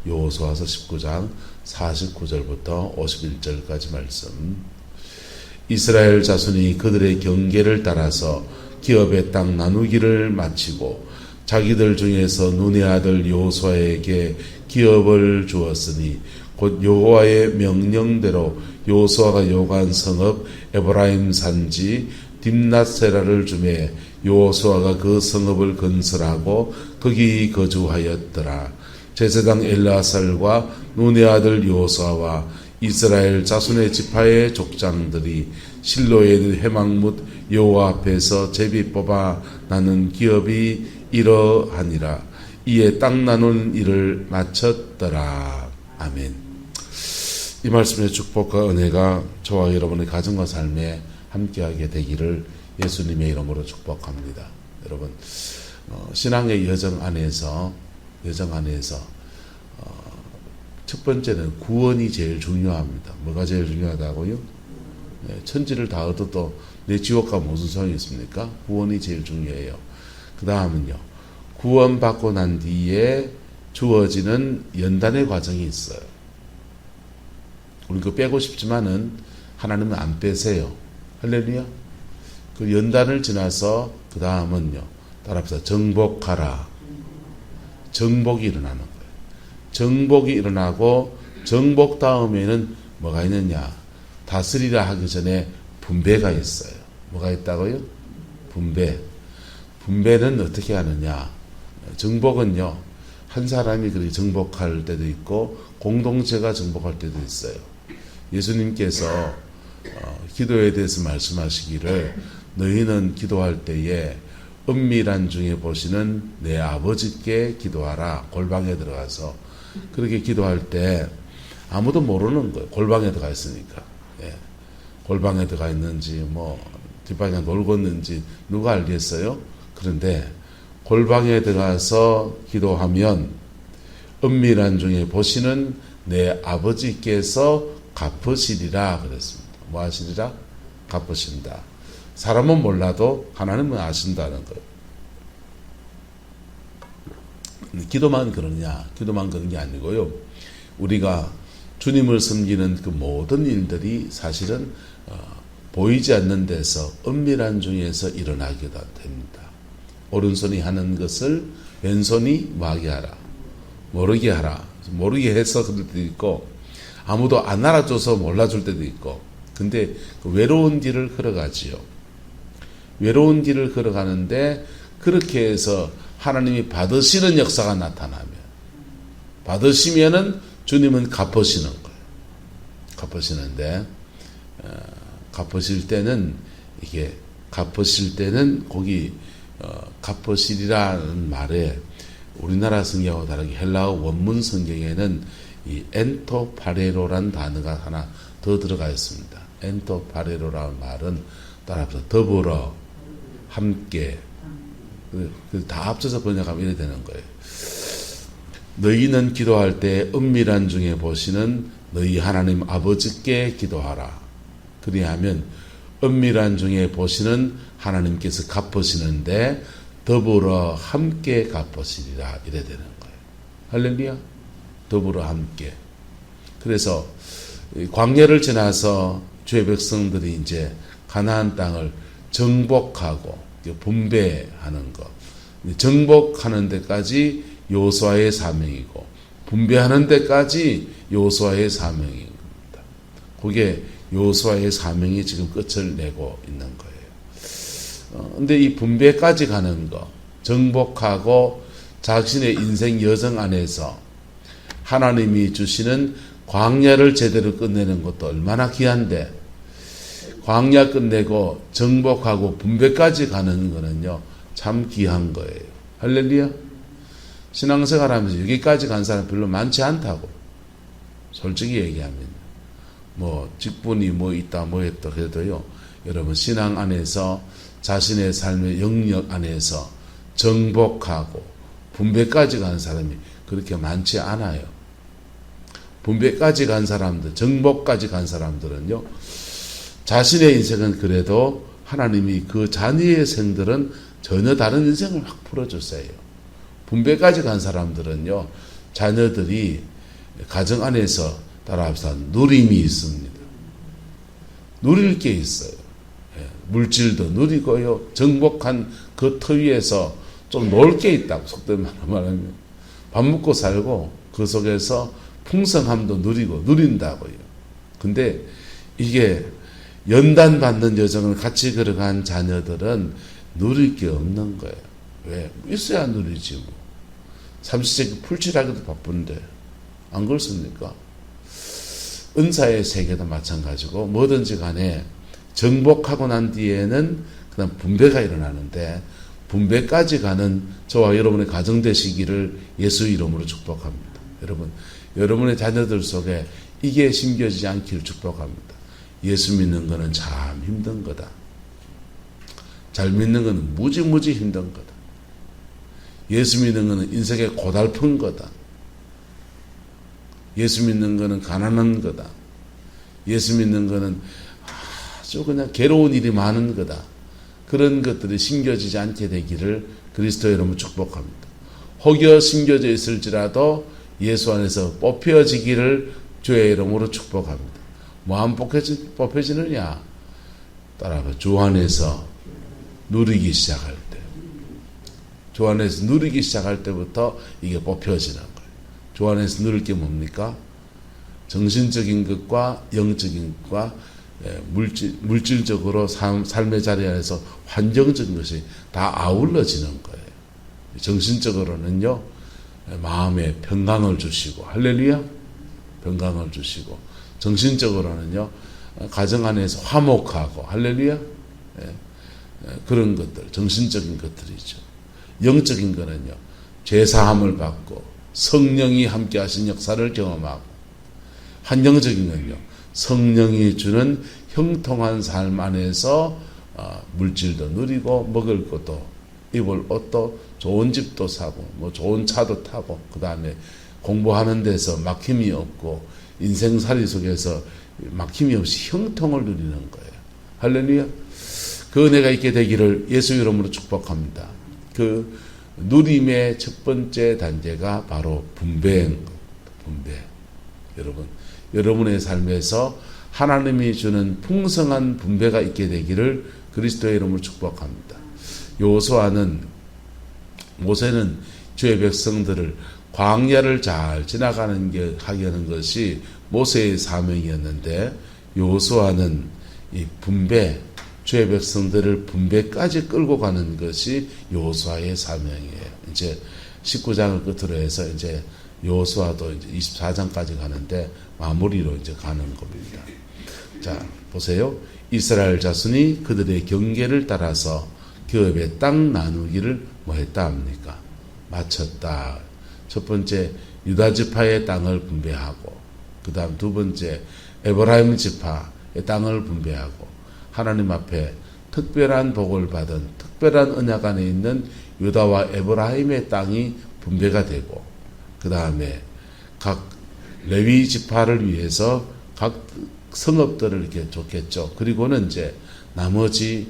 여호수아서 19장 49절부터 51절까지 말씀. 이스라엘 자손이 그들의 경계를 따라서 기업의 땅 나누기를 마치고 자기들 중에서 눈의 아들 여호수아에게 기업을 주었으니 곧 여호와의 명령대로 여호수아가 요구한 성읍 에브라임 산지 딥낫세라를 주매 여호수아가 그 성읍을 건설하고 거기 거주하였더라. 제사장 엘르아살과 눈의 아들 여호수아와 이스라엘 자손의 지파의 족장들이 실로에 있는 회막뭇 여호와 앞에서 제비 뽑아 나는 기업이 이러하니라. 이에 땅 나누는 일을 마쳤더라. 아멘. 이 말씀의 축복과 은혜가 저와 여러분의 가정과 삶에 함께하게 되기를 예수님의 이름으로 축복합니다. 여러분, 신앙의 여정 안에서 첫 번째는 구원이 제일 중요합니다. 뭐가 제일 중요하다고요? 천지를 다 얻어도 내 지옥 가면 무슨 소용이 있습니까? 구원이 제일 중요해요. 그 다음은요, 구원받고 난 뒤에 주어지는 연단의 과정이 있어요. 우리 그거 빼고 싶지만은 하나님은 안 빼세요. 할렐루야. 그 연단을 지나서 그 다음은요, 따라합시다. 정복하라. 정복이 일어나는 거예요. 정복이 일어나고 정복 다음에는 뭐가 있느냐? 다스리라 하기 전에 분배가 있어요. 뭐가 있다고요? 분배. 분배는 어떻게 하느냐? 정복은요, 한 사람이 그렇게 정복할 때도 있고 공동체가 정복할 때도 있어요. 예수님께서 기도에 대해서 말씀하시기를 너희는 기도할 때에 은밀한 중에 보시는 내 아버지께 기도하라. 골방에 들어가서 그렇게 기도할 때 아무도 모르는 거예요. 골방에 들어가 있으니까. 예. 골방에 들어가 있는지 뒷방에 놀고 있는지 누가 알겠어요? 그런데 골방에 들어가서 기도하면 은밀한 중에 보시는 내 아버지께서 갚으시리라 그랬습니다. 뭐 하시리라? 갚으신다. 사람은 몰라도 하나님은 아신다는 거예요. 기도만 그러냐? 기도만 그런 게 아니고요. 우리가 주님을 섬기는 그 모든 일들이 사실은 보이지 않는 데서 은밀한 중에서 일어나게 됩니다. 오른손이 하는 것을 왼손이 뭐하게 하라? 모르게 하라. 모르게 해서 그럴 때도 있고 아무도 안 알아줘서 몰라줄 때도 있고 근데 그 외로운 길을 걸어가지요. 외로운 길을 걸어가는데 그렇게 해서 하나님이 받으시는 역사가 나타나면 받으시면은 주님은 갚으시는 거예요. 갚으시는데 갚으실 때는 이게 갚으실 때는 거기 갚으시리라는 말에 우리나라 성경하고 다르게 헬라어 원문 성경에는 이 엔토파레로라는 단어가 하나 더 들어가 있습니다. 엔토파레로라는 말은 따라서 더불어 함께 다 합쳐서 번역하면 이래 되는 거예요. 너희는 기도할 때 은밀한 중에 보시는 너희 하나님 아버지께 기도하라. 그리하면 은밀한 중에 보시는 하나님께서 갚으시는데 더불어 함께 갚으시리라 이래 되는 거예요. 할렐루야. 더불어 함께. 그래서 광야를 지나서 주의 백성들이 이제 가나안 땅을 정복하고 분배하는 것. 정복하는 데까지 여호수아의 사명이고 분배하는 데까지 여호수아의 사명입니다. 그게 여호수아의 사명이 지금 끝을 내고 있는 거예요. 근데 이 분배까지 가는 거, 정복하고 자신의 인생 여정 안에서 하나님이 주시는 광야를 제대로 끝내는 것도 얼마나 귀한데 광야 끝내고 정복하고 분배까지 가는 거는요 참 귀한 거예요. 할렐루야. 신앙생활하면서 여기까지 간 사람 별로 많지 않다고 솔직히 얘기하면 직분이 있다 했다 그래도요 여러분 신앙 안에서 자신의 삶의 영역 안에서 정복하고 분배까지 간 사람이 그렇게 많지 않아요. 분배까지 간 사람들, 정복까지 간 사람들은요 자신의 인생은 그래도 하나님이 그 자녀의 생들은 전혀 다른 인생을 확 풀어주세요. 분배까지 간 사람들은요 자녀들이 가정 안에서 따라합시다. 누림이 있습니다. 누릴 게 있어요. 물질도 누리고요. 정복한 그 터 위에서 좀 놀 게 있다고 속된 말로 말하면 밥 먹고 살고 그 속에서 풍성함도 누리고 누린다고요. 근데 이게 연단 받는 여정을 같이 걸어간 자녀들은 누릴 게 없는 거예요. 왜? 있어야 누리지 뭐. 삼시세끼 풀칠하기도 바쁜데 안 그렇습니까? 은사의 세계도 마찬가지고 뭐든지 간에 정복하고 난 뒤에는 그다음 분배가 일어나는데 분배까지 가는 저와 여러분의 가정 되시기를 예수 이름으로 축복합니다. 여러분, 여러분의 자녀들 속에 이게 심겨지지 않기를 축복합니다. 예수 믿는 거는 참 힘든 거다. 잘 믿는 거는 무지무지 힘든 거다. 예수 믿는 거는 인생의 고달픈 거다. 예수 믿는 거는 가난한 거다. 예수 믿는 거는 아주 그냥 괴로운 일이 많은 거다. 그런 것들이 심겨지지 않게 되기를 그리스도의 이름으로 축복합니다. 혹여 심겨져 있을지라도 예수 안에서 뽑혀지기를 주의 이름으로 축복합니다. 뭐안 뽑혀지느냐? 따라가 주 안에서 누리기 시작할 때. 주 안에서 누리기 시작할 때부터 이게 뽑혀지는 거예요. 주 안에서 누릴 게 뭡니까? 정신적인 것과 영적인 것과 물질적으로 삶의 자리 안에서 환경적인 것이 다 아울러지는 거예요. 정신적으로는요, 마음에 평강을 주시고, 할렐루야? 평강을 주시고, 정신적으로는요, 가정 안에서 화목하고, 할렐루야? 그런 것들, 정신적인 것들이죠. 영적인 거는요, 죄사함을 받고, 성령이 함께 하신 역사를 경험하고, 한영적인 건요, 성령이 주는 형통한 삶 안에서 물질도 누리고 먹을 것도 입을 옷도 좋은 집도 사고 뭐 좋은 차도 타고 그 다음에 공부하는 데서 막힘이 없고 인생살이 속에서 막힘이 없이 형통을 누리는 거예요. 할렐루야. 그 은혜가 있게 되기를 예수 이름으로 축복합니다. 그 누림의 첫 번째 단계가 바로 분배인 겁니다. 분배. 여러분, 여러분의 삶에서 하나님이 주는 풍성한 분배가 있게 되기를 그리스도의 이름으로 축복합니다. 모세는 주의 백성들을 광야를 잘 지나가는 게 하게 하는 것이 모세의 사명이었는데 여호수아는 이 분배, 주의 백성들을 분배까지 끌고 가는 것이 여호수아의 사명이에요. 이제 19장을 끝으로 해서 이제 여호수아도 이제 24장까지 가는데 마무리로 이제 가는 겁니다. 자, 보세요. 이스라엘 자손이 그들의 경계를 따라서 기업의 땅 나누기를 뭐 했다 합니까? 마쳤다. 첫 번째 유다 지파의 땅을 분배하고, 그 다음 두 번째 에브라임 지파의 땅을 분배하고, 하나님 앞에 특별한 복을 받은 특별한 언약 안에 있는 유다와 에브라임의 땅이 분배가 되고, 그 다음에 각 레위 지파를 위해서 각 성읍들을 이렇게 줬겠죠. 그리고는 이제 나머지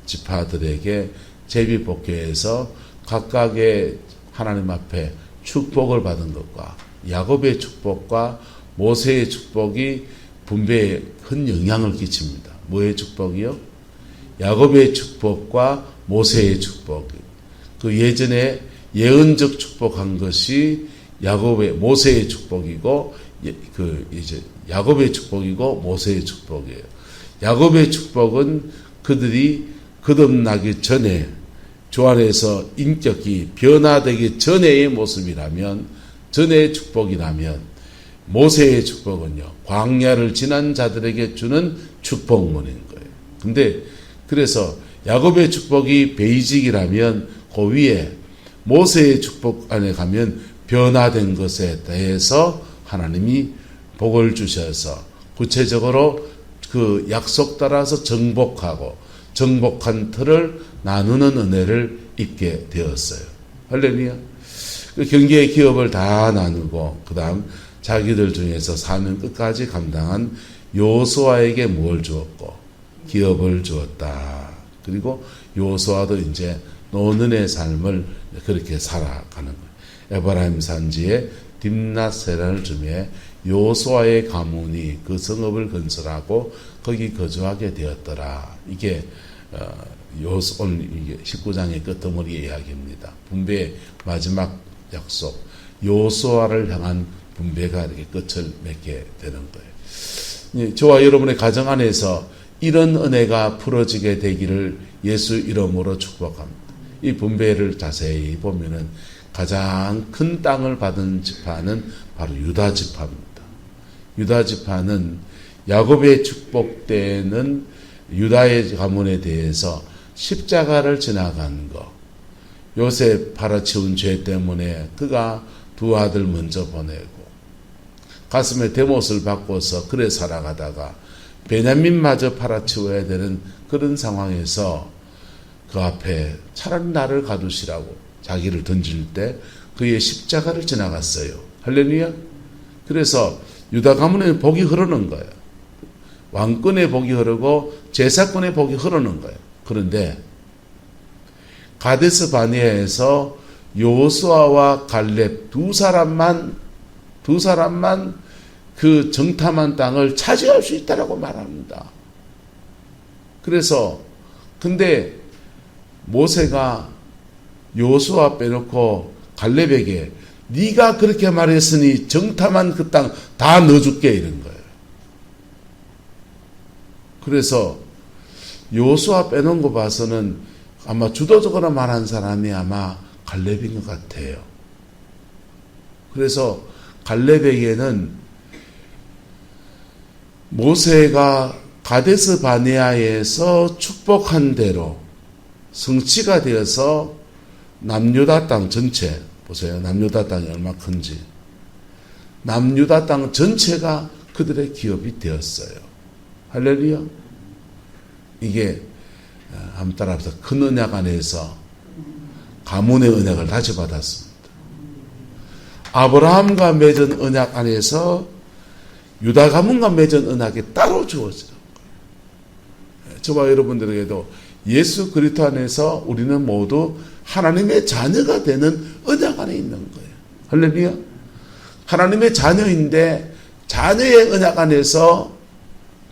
지파들에게 제비복교에서 각각의 하나님 앞에 축복을 받은 것과 야곱의 축복과 모세의 축복이 분배에 큰 영향을 끼칩니다. 뭐의 축복이요? 야곱의 축복과 모세의 축복. 그 예전에 예언적 축복한 것이 모세의 축복이고, 이제 야곱의 축복이고 모세의 축복이에요. 야곱의 축복은 그들이 거듭나기 전에 주 안에서 인격이 변화되기 전의 모습이라면, 전의 축복이라면, 모세의 축복은요, 광야를 지난 자들에게 주는 축복문인 거예요. 근데 그래서 야곱의 축복이 베이직이라면 그 위에 모세의 축복 안에 가면 변화된 것에 대해서 하나님이 복을 주셔서 구체적으로 그 약속 따라서 정복하고 정복한 틀을 나누는 은혜를 입게 되었어요. 할렐루야. 그 경계의 기업을 다 나누고 그 다음 자기들 중에서 사명 끝까지 감당한 여호수아에게 뭘 주었고 기업을 주었다. 그리고 여호수아도 이제 노는의 삶을 그렇게 살아가는 거예요. 에브라임 산지에 딥낫세라를 쯤에 여호수아의 가문이 그 성읍을 건설하고 거기 거주하게 되었더라. 이게 오늘 19장의 끝머리 이야기입니다. 분배의 마지막 약속, 여호수아를 향한 분배가 이렇게 끝을 맺게 되는 거예요. 저와 여러분의 가정 안에서 이런 은혜가 풀어지게 되기를 예수 이름으로 축복합니다. 이 분배를 자세히 보면은 가장 큰 땅을 받은 지파는 바로 유다 지파입니다. 유다 지파는 야곱의 축복 때는 유다의 가문에 대해서 십자가를 지나간 것, 요셉 팔아치운 죄 때문에 그가 두 아들 먼저 보내고 가슴에 대못을 바꿔서 그래 살아가다가 베냐민마저 팔아치워야 되는 그런 상황에서 그 앞에 차라리 나를 가두시라고 자기를 던질 때 그의 십자가를 지나갔어요. 할렐루야. 그래서 유다 가문에 복이 흐르는 거예요. 왕권의 복이 흐르고 제사권의 복이 흐르는 거예요. 그런데 가데스 바네아에서 여호수아와 갈렙 두 사람만 그 정탐한 땅을 차지할 수 있다라고 말합니다. 그래서 근데 모세가 여호수아 빼놓고 갈렙에게 네가 그렇게 말했으니 정탐한 그 땅 다 넣어줄게 이런 거예요. 그래서 여호수아 빼놓은 거 봐서는 아마 주도적으로 말한 사람이 아마 갈렙인 것 같아요. 그래서 갈렙에게는 모세가 가데스 바네아에서 축복한 대로 성취가 되어서 남유다 땅 전체 보세요. 남유다 땅이 얼마 큰지. 남유다 땅 전체가 그들의 기업이 되었어요. 할렐루야. 이게 한번 따라서 큰 언약 안에서 가문의 언약을 다시 받았습니다. 아브라함과 맺은 언약 안에서 유다 가문과 맺은 언약이 따로 주어지는 거예요. 저와 여러분들에게도 예수 그리스도 안에서 우리는 모두 하나님의 자녀가 되는 언약 안에 있는 거예요. 할렐루야. 하나님의 자녀인데 자녀의 언약 안에서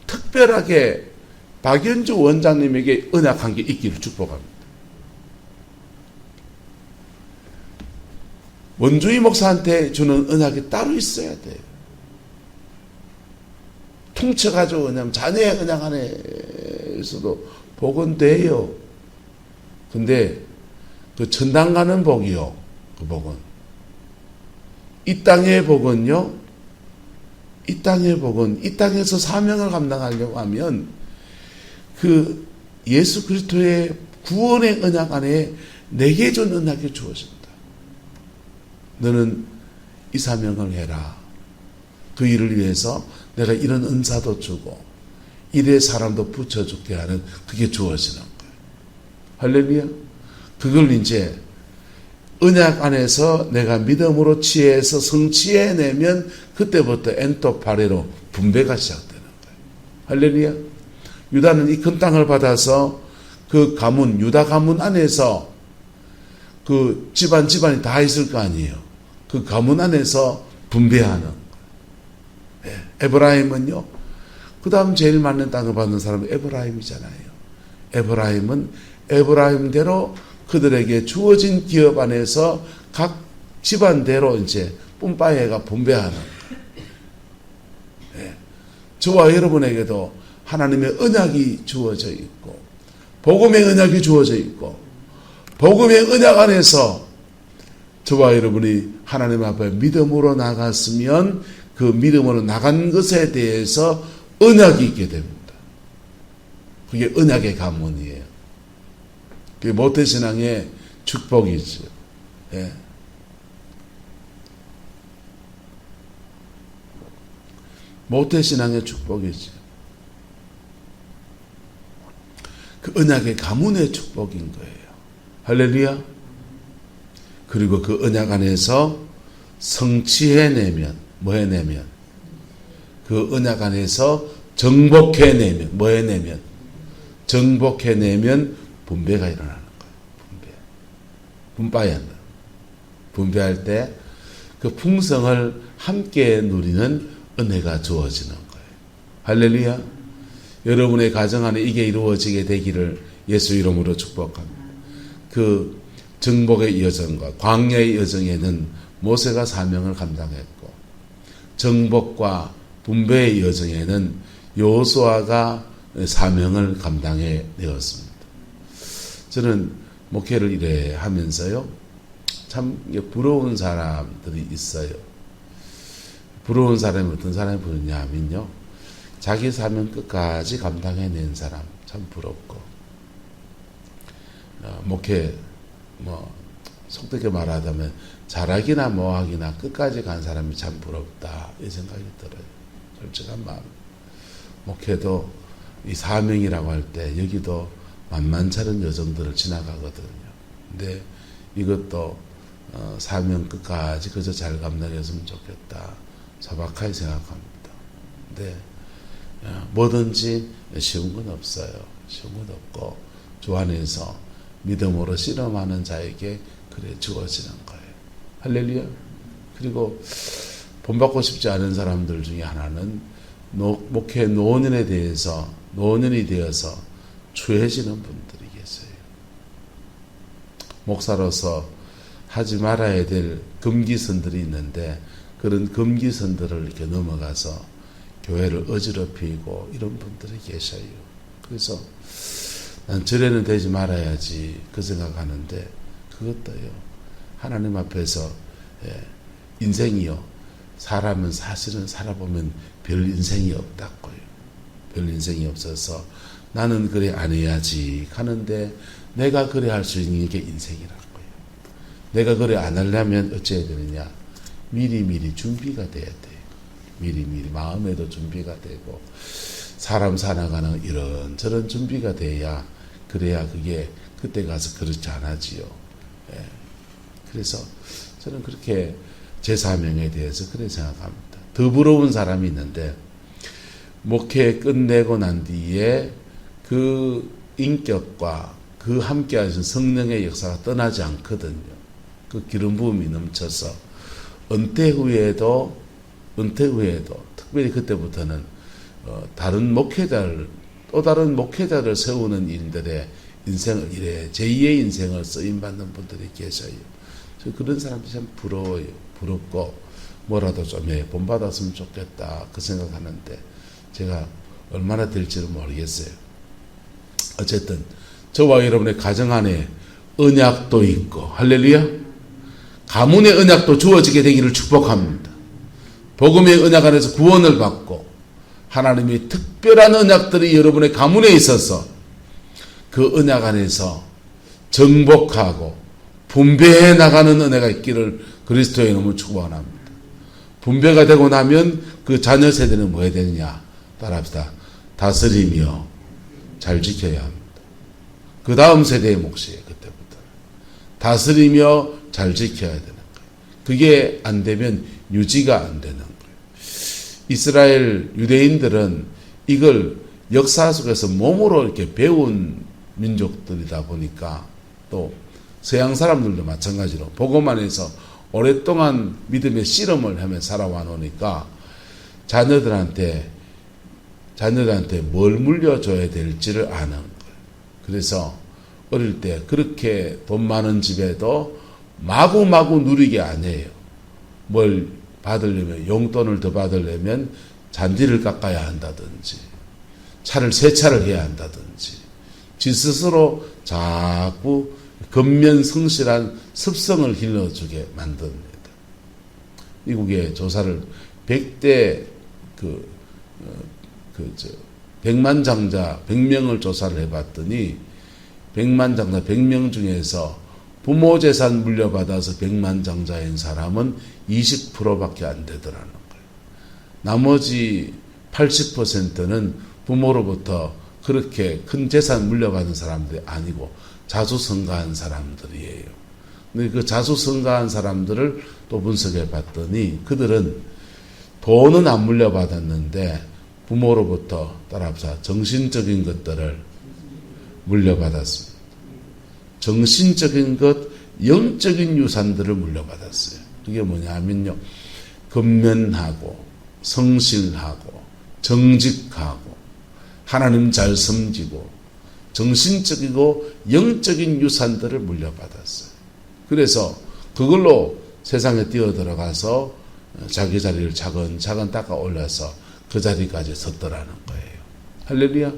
특별하게 박연주 원장님에게 언약한 게 있기를 축복합니다. 원주희 목사한테 주는 언약이 따로 있어야 돼요. 통째가지고 왜냐하면 자녀의 언약 안에서도 복은 돼요. 근데 그 천당 가는 복이요. 그 복은. 이 땅의 복은요. 이 땅의 복은 이 땅에서 사명을 감당하려고 하면 그 예수 그리스도의 구원의 언약 안에 내게 준 언약이 주어집니다. 너는 이 사명을 해라. 그 일을 위해서 내가 이런 은사도 주고 이래 사람도 붙여줄게 하는 그게 주어지는 거예요. 할렐루야. 그걸 이제 언약 안에서 내가 믿음으로 취해서 성취해내면 그때부터 엔토파레로 분배가 시작되는 거예요. 할렐루야. 유다는 이 큰 땅을 받아서 그 가문, 유다 가문 안에서 그 집안이 다 있을 거 아니에요. 그 가문 안에서 분배하는 거예요. 에브라임은요. 그 다음 제일 많은 땅을 받는 사람은 에브라임이잖아요. 에브라임은 에브라임대로 그들에게 주어진 기업 안에서 각 집안대로 이제 뿜빠이가 분배하는 거예요. 저와 여러분에게도 하나님의 언약이 주어져 있고 복음의 언약이 주어져 있고 복음의 언약 안에서 저와 여러분이 하나님 앞에 믿음으로 나갔으면 그 믿음으로 나간 것에 대해서 언약이 있게 됩니다. 그게 언약의 가문이에요. 그게 모태신앙의 축복이죠. 예. 모태신앙의 축복이죠. 그 언약의 가문의 축복인 거예요. 할렐루야. 그리고 그 언약 안에서 성취해내면 뭐 해내면 그 언약 안에서 정복해내면 뭐 해내면 정복해내면 분배가 일어나는 거예요. 분배할 때 그 그 풍성을 함께 누리는 은혜가 주어지는 거예요. 할렐루야. 여러분의 가정 안에 이게 이루어지게 되기를 예수 이름으로 축복합니다. 그 정복의 여정과 광야의 여정에는 모세가 사명을 감당했고, 정복과 분배의 여정에는 여호수아가 사명을 감당해 내었습니다. 저는 목회를 이래 하면서요, 참 부러운 사람들이 있어요. 부러운 사람이 어떤 사람이 부르냐면요, 자기 사명 끝까지 감당해낸 사람 참 부럽고, 목회 속되게 말하자면 잘하기나 뭐하기나 끝까지 간 사람이 참 부럽다, 이 생각이 들어요. 솔직한 마음. 목회도 이 사명이라고 할 때 여기도 만만치 않은 여정들을 지나가거든요. 근데 이것도 사명 끝까지 그저 잘 감당했으면 좋겠다, 소박하게 생각합니다. 근데 뭐든지 쉬운 건 없어요. 쉬운 건 없고 주 안에서 믿음으로 실험하는 자에게 그래 주어지는 거예요. 할렐루야. 그리고 본받고 싶지 않은 사람들 중에 하나는 목회 노년에 대해서, 노년이 되어서 추해지는 분들이 계세요. 목사로서 하지 말아야 될 금기선들이 있는데 그런 금기선들을 이렇게 넘어가서 교회를 어지럽히고 이런 분들이 계셔요. 그래서 난 절에는 되지 말아야지 그 생각하는데, 그것도요, 하나님 앞에서 인생이요, 사람은 사실은 살아보면 별 인생이 없다고요. 별 인생이 없어서 나는 그래 안 해야지 하는데, 내가 그래 할 수 있는 게 인생이라고요. 내가 그래 안 하려면 어찌해야 되느냐, 미리미리 준비가 돼야 돼요. 미리미리 마음에도 준비가 되고, 사람 살아가는 이런저런 준비가 돼야, 그래야 그게 그때 가서 그렇지 않아지요. 그래서 저는 그렇게 제 사명에 대해서 그렇게 생각합니다. 더 부러운 사람이 있는데, 목회 끝내고 난 뒤에 그 인격과 그 함께 하신 성령의 역사가 떠나지 않거든요. 그 기름 부음이 넘쳐서 은퇴 후에도 특별히 그때부터는 다른 목회자를, 또 다른 목회자를 세우는 일들에 인생을 이래 제2의 인생을 쓰임받는 분들이 계셔요. 그런 사람들이 참 부러워요. 부럽고 뭐라도 좀 본받았으면 좋겠다, 그 생각하는데 제가 얼마나 될지는 모르겠어요. 어쨌든 저와 여러분의 가정 안에 언약도 있고, 할렐루야, 가문의 언약도 주어지게 되기를 축복합니다. 복음의 언약 안에서 구원을 받고 하나님이 특별한 언약들이 여러분의 가문에 있어서 그 언약 안에서 정복하고 분배해 나가는 은혜가 있기를 그리스도의 이름으로 축원합니다. 분배가 되고 나면 그 자녀 세대는 뭐 해야 되느냐, 따라합시다. 다스리며 잘 지켜야 합니다. 그 다음 세대의 몫이에요. 그때부터 다스리며 잘 지켜야 되는 거예요. 그게 안 되면 유지가 안 되는 거예요. 이스라엘 유대인들은 이걸 역사 속에서 몸으로 이렇게 배운 민족들이다 보니까, 또 서양 사람들도 마찬가지로 복음 안에서 오랫동안 믿음의 씨름을 하며 살아와 놓으니까 자녀들한테 뭘 물려줘야 될지를 아는 거예요. 그래서 어릴 때 그렇게 돈 많은 집에도 마구마구 누리게 안 해요. 뭘 받으려면, 용돈을 더 받으려면 잔디를 깎아야 한다든지 차를 세차를 해야 한다든지 지 스스로 자꾸 근면성실한 습성을 길러주게 만듭니다. 미국의 조사를 100대 100만장자 100명을 조사를 해봤더니 100만장자 100명 중에서 부모 재산 물려받아서 100만장자인 사람은 20%밖에 안 되더라는 거예요. 나머지 80%는 부모로부터 그렇게 큰 재산 물려받은 사람들이 아니고 자수성가한 사람들이에요. 근데 그 자수성가한 사람들을 또 분석해 봤더니 그들은 돈은 안 물려받았는데 부모로부터 따라합시다. 정신적인 것들을 물려받았습니다. 정신적인 것, 영적인 유산들을 물려받았어요. 그게 뭐냐면요, 근면하고 성실하고 정직하고 하나님 잘 섬기고 정신적이고 영적인 유산들을 물려받았어요. 그래서 그걸로 세상에 뛰어들어가서 자기 자리를 차근차근 닦아 올려서 그 자리까지 섰더라는 거예요. 할렐루야.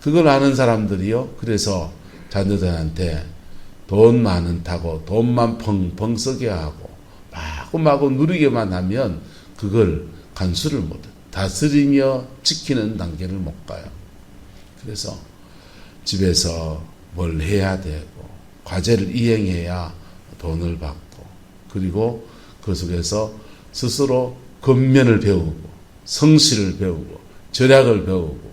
그걸 아는 사람들이요, 그래서 자녀들한테 돈 많다고 돈만 펑펑 쓰게 하고 마구마구 누리게만 하면 그걸 간수를 못해. 다스리며 지키는 단계를 못 가요. 그래서 집에서 뭘 해야 되고 과제를 이행해야 돈을 받고, 그리고 그 속에서 스스로 근면을 배우고 성실을 배우고 절약을 배우고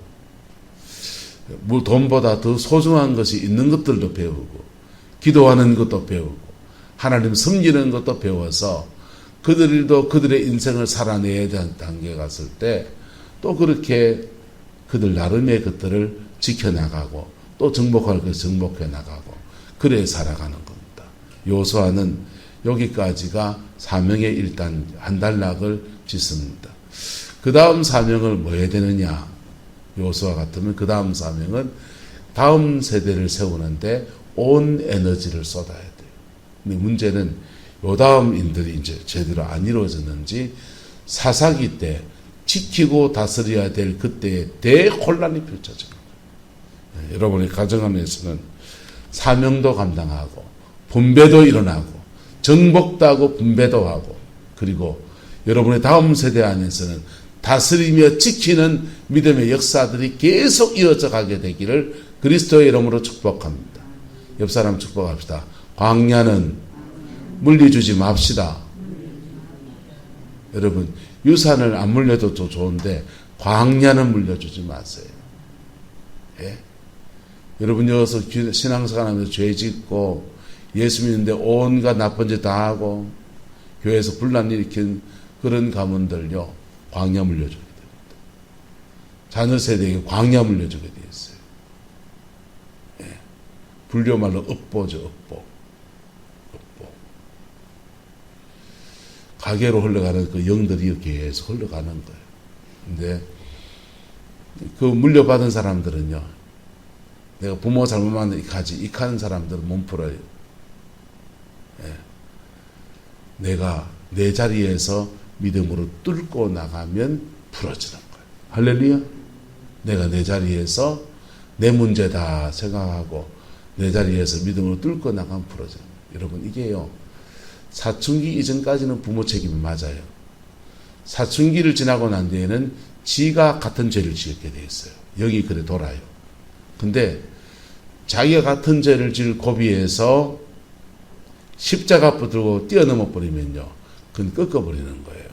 돈보다 더 소중한 것이 있는 것들도 배우고 기도하는 것도 배우고 하나님 섬기는 것도 배워서 그들도 그들의 인생을 살아내야 되는 단계에 갔을 때 또 그렇게 그들 나름의 것들을 지켜나가고 또 정복할 것을 정복해 나가고 그래 살아가는 겁니다. 요수아는 여기까지가 사명의 일단 한 단락을 짓습니다. 그 다음 사명을 뭐 해야 되느냐? 요수아 같으면 그 다음 사명은 다음 세대를 세우는데 온 에너지를 쏟아야 돼요. 근데 문제는 요 다음 인들이 이제 제대로 안 이루어졌는지 사사기 때 지키고 다스려야 될 그때의 대혼란이 펼쳐집니다. 여러분의 가정 안에서는 사명도 감당하고 분배도 일어나고 정복도 하고 분배도 하고, 그리고 여러분의 다음 세대 안에서는 다스리며 지키는 믿음의 역사들이 계속 이어져 가게 되기를 그리스도의 이름으로 축복합니다. 옆 사람 축복합시다. 광야는 물려주지 맙시다. 여러분, 유산을 안 물려도 좋은데 광야는 물려주지 마세요. 예? 여러분 여기서 신앙생활 하면서 죄 짓고 예수 믿는데 온갖 나쁜 짓 다 하고 교회에서 분란 일으킨 그런 가문들요, 광야 물려주게 됩니다. 자녀 세대에게 광야 물려주게 되어 있어요. 예. 불교 말로 업보죠, 업보. 가계로 흘러가는 그 영들이 계속 흘러가는 거예요. 근데 그 물려받은 사람들은요, 내가 부모 잘못 만나 가지 익하는 사람들은 몸풀어요. 예. 내가 내 자리에서 믿음으로 뚫고 나가면 풀어지는 거예요. 할렐루야. 내가 내 자리에서 내 문제다 생각하고 내 자리에서 믿음으로 뚫고 나가면 풀어지는 거예요. 여러분, 이게요, 사춘기 이전까지는 부모 책임이 맞아요. 사춘기를 지나고 난 뒤에는 지가 같은 죄를 지게 돼 있어요. 여기 그래 돌아요. 근데 자기가 같은 죄를 지을 고비에서 십자가 붙들고 뛰어넘어 버리면요, 그건 꺾어버리는 거예요.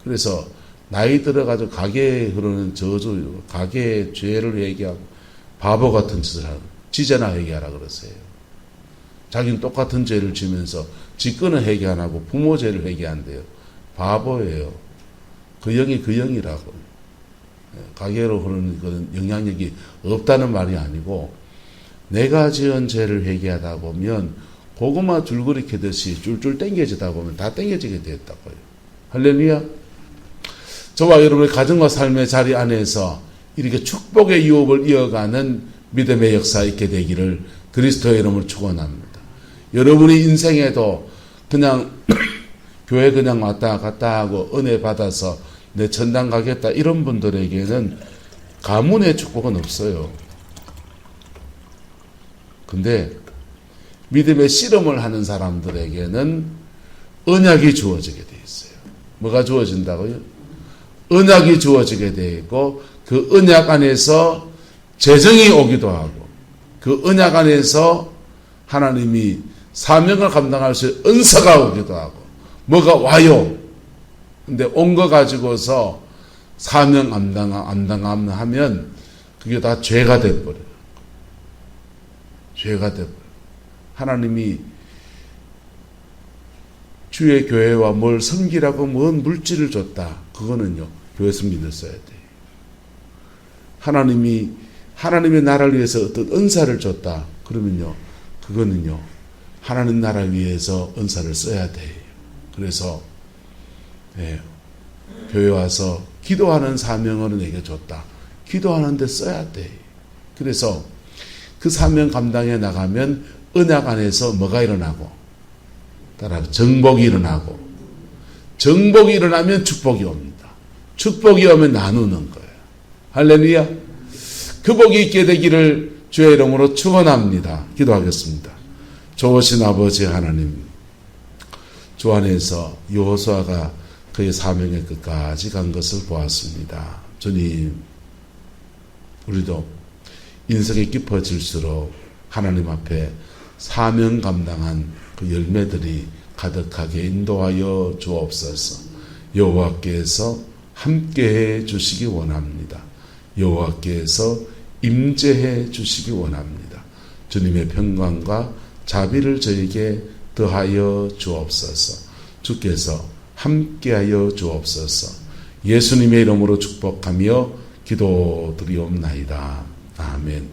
그래서 나이 들어가지고 가게에 흐르는 저주, 가게의 죄를 회개하고 바보 같은 짓을 하고 지제나 회개하라 그러세요. 자기는 똑같은 죄를 지면서 지 거는 회개 안 하고 부모 죄를 회개한대요. 바보예요. 그 영이 그 영이라고. 가게로 흐르는 그런 영향력이 없다는 말이 아니고, 내가 지은 죄를 회개하다 보면 고구마 줄거리 캐듯이 줄줄 땡겨지다 보면 다 땡겨지게 되었다고요. 할렐루야. 저와 여러분의 가정과 삶의 자리 안에서 이렇게 축복의 유업을 이어가는 믿음의 역사 있게 되기를 그리스도의 이름으로 축원합니다. 여러분의 인생에도 그냥 교회 그냥 왔다 갔다 하고 은혜 받아서 내 천당 가겠다 이런 분들에게는 가문의 축복은 없어요. 근데 믿음의 씨름을 하는 사람들에게는 언약이 주어지게 돼 있어요. 뭐가 주어진다고요? 언약이 주어지게 돼 있고, 그 언약 안에서 재정이 오기도 하고, 그 언약 안에서 하나님이 사명을 감당할 수 있는 은사가 오기도 하고, 뭐가 와요. 근데 온 거 가지고서 사명 감당하면 그게 다 죄가 돼버려요. 죄가 돼버려요. 하나님이 주의 교회와 뭘 섬기라고 뭔 물질을 줬다. 그거는요, 교회에서 믿었어야 돼요. 하나님의 나라를 위해서 어떤 은사를 줬다. 그러면요, 그거는요, 하나님 나라를 위해서 은사를 써야 돼요. 그래서 교회 와서 기도하는 사명을 내게 줬다. 기도하는 데 써야 돼. 그래서 그 사명 감당해 나가면 언약 안에서 뭐가 일어나고 따라 정복이 일어나고 정복이 일어나면 축복이 옵니다. 축복이 오면 나누는 거예요. 할렐루야. 그 복이 있게 되기를 주의 이름으로 축원합니다. 기도하겠습니다. 좋으신 아버지 하나님, 주 안에서 여호수아가 그의 사명의 끝까지 간 것을 보았습니다. 주님, 우리도 인생이 깊어질수록 하나님 앞에 사명 감당한 그 열매들이 가득하게 인도하여 주옵소서. 여호와께서 함께해 주시기 원합니다. 여호와께서 임재해 주시기 원합니다. 주님의 평강과 자비를 저에게 더하여 주옵소서. 주께서 함께하여 주옵소서. 예수님의 이름으로 축복하며 기도드리옵나이다. 아멘.